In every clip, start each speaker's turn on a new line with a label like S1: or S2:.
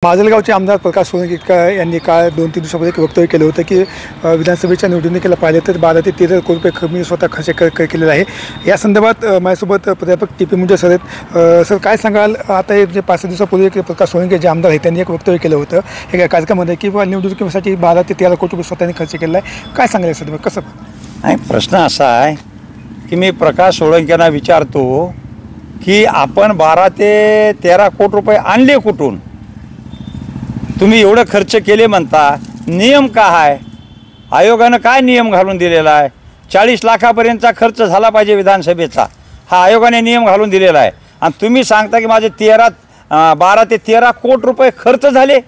S1: माजलगावचे आमदार प्रकाश सोळंके यांनी काल 2-3 दिवसापूर्वी एक वक्तव्य केलं होतं की विधानसभेच्या निवडणुकीला पाहिलं तर 12 ते 13 कोटी रुपये मी स्वतः खर्च केलेला आहे। या संदर्भात माझ्यासोबत प्राध्यापक टी.पी. मुंडे सर आहेत। सर काय सांगाल, आता हे जे 5 दिवसापूर्वी प्रकाश सोळंके जे आमदार आहेत त्यांनी एक वक्तव्य केलं होतं एका कार्यक्रमामध्ये की निवडणुकीसाठी 12 ते 13 कोटी रुपये स्वतःने खर्च केला आहे, काय सांगाल या संदर्भात? कसं
S2: नाही, प्रश्न असा आहे की मी प्रकाश सोळंकेंना विचारतो की आपण 12 ते 13 कोटी रुपये आणले कुठून? तुम्ही एवढं खर्च केले म्हणता, नियम काय आहे? आयोगानं काय नियम घालून दिलेला आहे? 40 लाखापर्यंतचा खर्च झाला पाहिजे विधानसभेचा, हा आयोगाने नियम घालून दिलेला आहे। आणि तुम्ही सांगता की माझे 12 ते 13 कोटी रुपये खर्च झाले।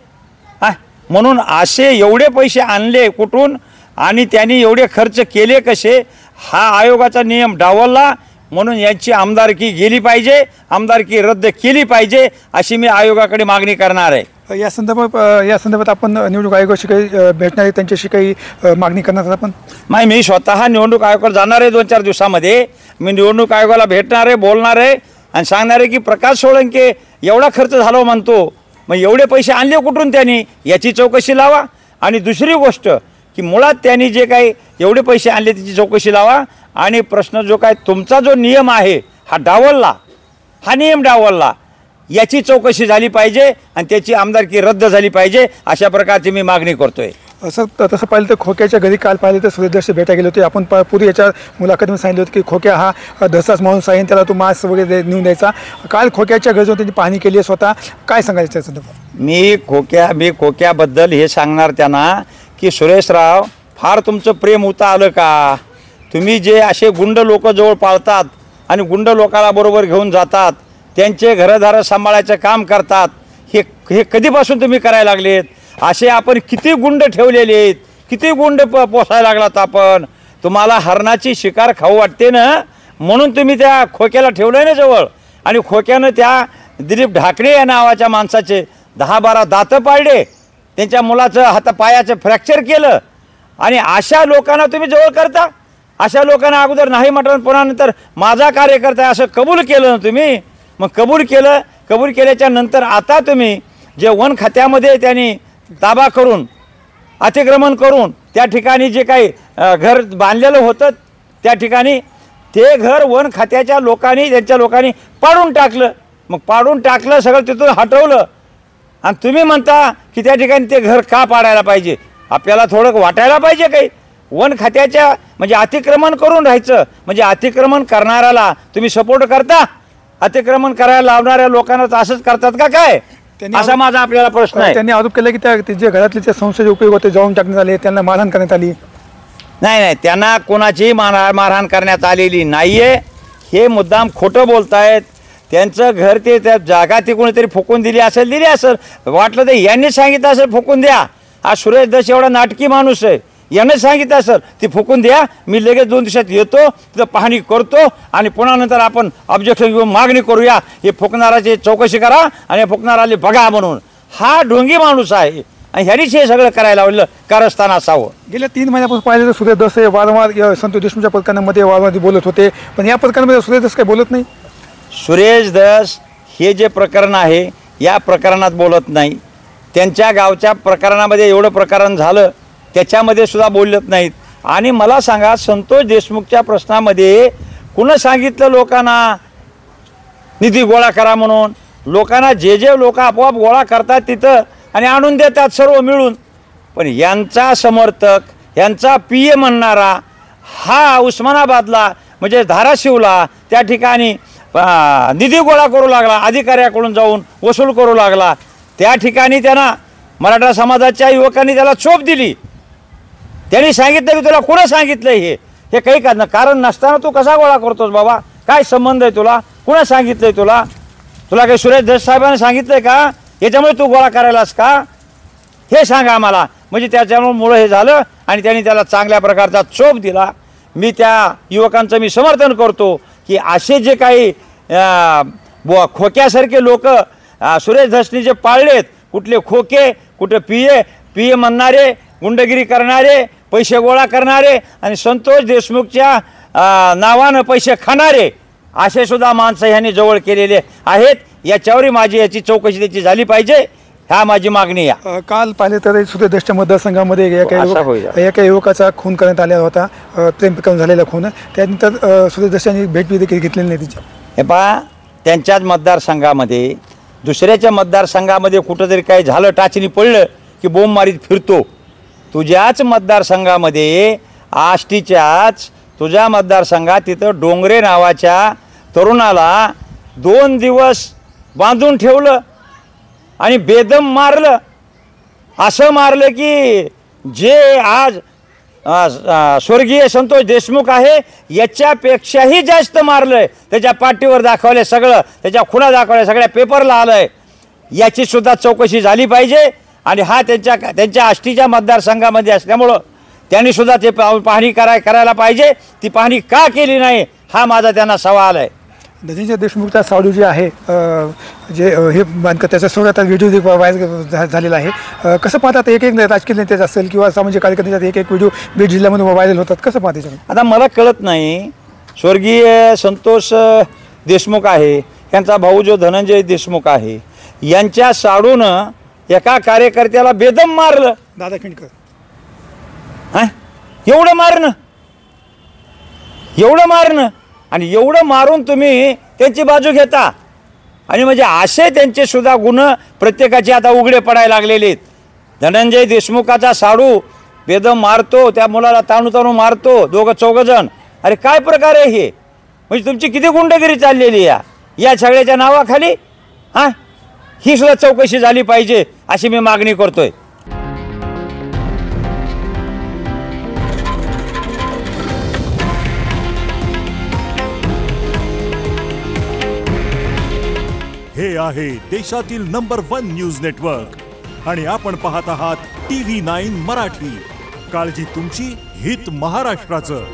S2: हा, म्हणून असे एवढे पैसे आणले कुठून आणि त्यांनी एवढे खर्च केले कसे? हा आयोगाचा नियम डावलला, म्हणून यांची आमदारकी गेली पाहिजे, आमदारकी रद्द केली पाहिजे अशी मी आयोगाकडे मागणी करणार आहे।
S1: या संदर्भात आपण निवडणूक आयोगाशी काही भेटणार आहे, त्यांच्याशी काही मागणी करणार आपण?
S2: नाही, मी स्वतः निवडणूक आयोगाकडे जाणार आहे 2-4 दिवसामध्ये। मी निवडणूक आयोगाला भेटणार आहे, बोलणार आहे आणि सांगणार आहे की प्रकाश सोळंके एवढा खर्च झाला म्हणतो, मग एवढे पैसे आणले कुठून त्यांनी याची चौकशी लावा। आणि दुसरी गोष्ट की मुळात त्यांनी जे काही एवढे पैसे आणले त्याची चौकशी लावा। आणि प्रश्न जो काय तुमचा जो नियम आहे हा डावलला, हा नियम डावलला, याची चौकशी झाली पाहिजे आणि त्याची आमदारकी रद्द झाली पाहिजे, अशा प्रकारची मी मागणी करतोय।
S1: सर, तसं पाहिलं तर खोक्याच्या घरी काल पाहिलं तर सुरेश भेटा गेले होते। आपण पूर्वी याच्या मुलाखतीमध्ये सांगितलं होतं की खोक्या हा धसाच माणूस आहे, त्याला तो मास्क वगैरे नेऊन द्यायचा। काल खोक्याच्या घरी जाऊन त्यांनी पाहणी केली आहे स्वतः, काय सांगायचं त्या संदर्भात?
S2: मी खोक्याबद्दल हे सांगणार त्यांना की सुरेशराव, फार तुमचं प्रेम होता आलं का? तुम्ही जे असे गुंड लोक जवळ पाळतात आणि गुंड लोकाला बरोबर घेऊन जातात, त्यांचे घरदार सांभाळायचं काम करतात, हे कधीपासून तुम्ही करायला लागलेत? असे आपण किती गुंड ठेवलेले आहेत, किती गुंड पोसायला लागलात आपण? तुम्हाला हरणाची शिकार खाऊ वाटते ना, म्हणून तुम्ही त्या खोक्याला ठेवलं ना जवळ। आणि खोक्यानं त्या दिलीप ढाकणे या नावाच्या माणसाचे 10-12 दातं पाडले, त्यांच्या मुलाचं हातापायाचं फ्रॅक्चर केलं। आणि अशा लोकांना तुम्ही जवळ करता? अशा लोकांना अगोदर नाही म्हटलं, पुन्हा नंतर माझा कार्यकर्ता असं कबूल केलं ना तुम्ही। मग कबूल केल्याच्या नंतर आता तुम्ही जे वन खात्यामध्ये त्यांनी ताबा करून अतिक्रमण करून त्या ठिकाणी जे काही घर बांधलेलं होतं त्या ठिकाणी ते घर वन खात्याच्या लोकांनी त्यांच्या लोकांनी पाडून टाकलं। मग पाडून टाकलं, सगळं तिथून हटवलं आणि तुम्ही म्हणता की त्या ठिकाणी ते घर का पाडायला पाहिजे? आपल्याला थोडं वाटायला पाहिजे काही। वन खात्याच्या म्हणजे अतिक्रमण करून राहायचं, म्हणजे अतिक्रमण करणाऱ्याला तुम्ही सपोर्ट करता? अतिक्रमण करायला लावणाऱ्या लोकांना असंच करतात का काय? असा माझा आपल्याला प्रश्न आहे।
S1: त्यांनी आरोप केला की त्या जे घरातले जे संशय उपयोग होते जाऊन टाकण्यात आले, त्यांना मारहाण करण्यात आली।
S2: नाही, त्यांना कोणाची मारहाण करण्यात आलेली नाहीये, हे मुद्दाम खोटं बोलतायत। त्यांचं घर ते त्या जागा ती कोणीतरी फुकून दिली असेल, वाटलं तर यांनी सांगितलं असेल फुकून द्या। हा सुरेश धस एवढा नाटकी माणूस आहे, यानं सांगितलं असेल ती फुकून द्या, मी लगेच 2 दिवसात येतो, तिथं पाहणी करतो आणि पुन्हा नंतर आपण ऑब्जेक्शन घेऊन मागणी करूया, हे फुकणाराची चौकशी करा आणि फुकणाराले बघा म्हणून। हा ढोंगी माणूस आहे आणि ह्यानीच हे सगळं करायला लावलं, कारस्थान असावं।
S1: गेल्या 3 महिन्यापासून पाहिलं तर सुरेश धस वारंवार संतोष देशमुखच्या प्रकरणामध्ये वारंवार बोलत होते, पण या प्रकरणामध्ये सुरेश धस काही बोलत नाही।
S2: सुरेश धस हे जे प्रकरण आहे या प्रकरणात बोलत नाही, त्यांच्या गावच्या प्रकरणामध्ये एवढं प्रकरण झालं त्याच्यामध्ये सुद्धा बोलत नाहीत। आणि मला सांगा, संतोष देशमुखच्या प्रश्नामध्ये कुणं सांगितलं लोकांना निधी गोळा करा म्हणून? लोकांना जे लोक आपोआप गोळा करतात तिथं आणि आणून देतात सर्व मिळून, पण यांचा समर्थक, यांचा पीए म्हणणारा हा उस्मानाबादला म्हणजे धाराशिवला त्या ठिकाणी निधी गोळा करू लागला, अधिकाऱ्याकडून जाऊन वसूल करू लागला। त्या ठिकाणी त्यांना मराठा समाजाच्या युवकांनी त्याला चोप दिली। त्यांनी सांगितलं की तुला कुणं सांगितलं हे काही कारण नसताना तू कसा गोळा करतोस बाबा? काय संबंध आहे तुला? कुणं सांगितलंय तुला? काही सुरेश धस साहेबांनी सांगितलंय का? याच्यामुळे तू गोळा करायलास का? हे सांगा आम्हाला। म्हणजे त्याच्यामुळं हे झालं आणि त्यांनी त्याला चांगल्या प्रकारचा चोप दिला। मी त्या युवकांचं मी समर्थन करतो की असे जे काही खोक्यासारखे लोक सुरेश धसनी जे पाळलेत, कुठले खोके, कुठे पीए म्हणणारे, गुंडगिरी करणारे, पैसे गोळा करणारे आणि संतोष देशमुखच्या नावानं पैसे खाणारे, असे सुद्धा माणसं ह्यांनी जवळ केलेले आहेत। याच्यावरही माझी याची चौकशी त्याची झाली पाहिजे। ह्या माझी मागणी आहे.
S1: काल पाहिले तर सूर्यदर्शच्या मतदारसंघामध्ये
S2: असा होईल.
S1: एका युवकाचा खून करण्यात आला होता, प्रेम प्रकरण झालेला खून. त्यानंतर सूर्यदर्शननी भेट देखील घेतलेली नाही तिची.
S2: हे पहा, त्यांच्याच मतदारसंघामध्ये दुसऱ्याच्या मतदारसंघामध्ये कुठंतरी काही झालं, टाचणी पडलं की बोंब मारीत फिरतो. तुझ्याच मतदारसंघामध्ये आष्टीच्याच तुझ्या मतदारसंघात तिथं डोंगरे नावाच्या तरुणाला 2 दिवस बांधून ठेवलं आणि बेदम मारलं. असं मारलं की जे आज स्वर्गीय संतोष देशमुख आहे याच्यापेक्षाही जास्त मारलंय. त्याच्या पाठीवर दाखवले सगळं, त्याच्या खुणा दाखवल्या, सगळ्या पेपरला आलंय. याची सुद्धा चौकशी झाली पाहिजे. आणि हा त्यांच्या आष्टीच्या मतदारसंघामध्ये असल्यामुळं त्यांनी सुद्धा ते पाहणी करायला पाहिजे. ती पाहणी का केली नाही हा माझा त्यांना सवाल आहे.
S1: धनंजय देशमुखचा साडू जे आहे, जे हे बांधकाम त्याचा सोड आता व्हिडिओ व्हायरल झालेला आहे. कसं पाहतात एक राजकीय नेते असेल किंवा सामाजिक कार्यकर्त्याचा एक व्हिडिओ बीड जिल्ह्यामध्ये व्हायरल होतात, कसं पाहते?
S2: आता मला कळत नाही, स्वर्गीय संतोष देशमुख आहे, यांचा भाऊ जो धनंजय देशमुख आहे, यांच्या साडूनं एका कार्यकर्त्याला बेदम मारलं.
S1: दादा खिंडकर
S2: हां, एवढं मारणं आणि एवढं मारून तुम्ही त्यांची बाजू घेता. आणि म्हणजे असे त्यांचे सुद्धा गुन्हे प्रत्येकाचे आता उघडे पडायला लागलेले आहेत. धनंजय देशमुखाचा साडू बेदम मारतो, त्या मुलाला ताणू मारतो, 2-4 जण. अरे काय प्रकार आहे हे? म्हणजे तुमची किती गुंडगिरी चाललेली आहे या सगळ्याच्या नावाखाली. हां, ही सुद्धा चौकशी झाली पाहिजे अशी मी मागणी करतोय.
S3: हे आहे देशातील नंबर 1 न्यूज नेटवर्क आणि आपण पाहत आहात TV9 मराठी. काळजी तुमची, हित महाराष्ट्राचं.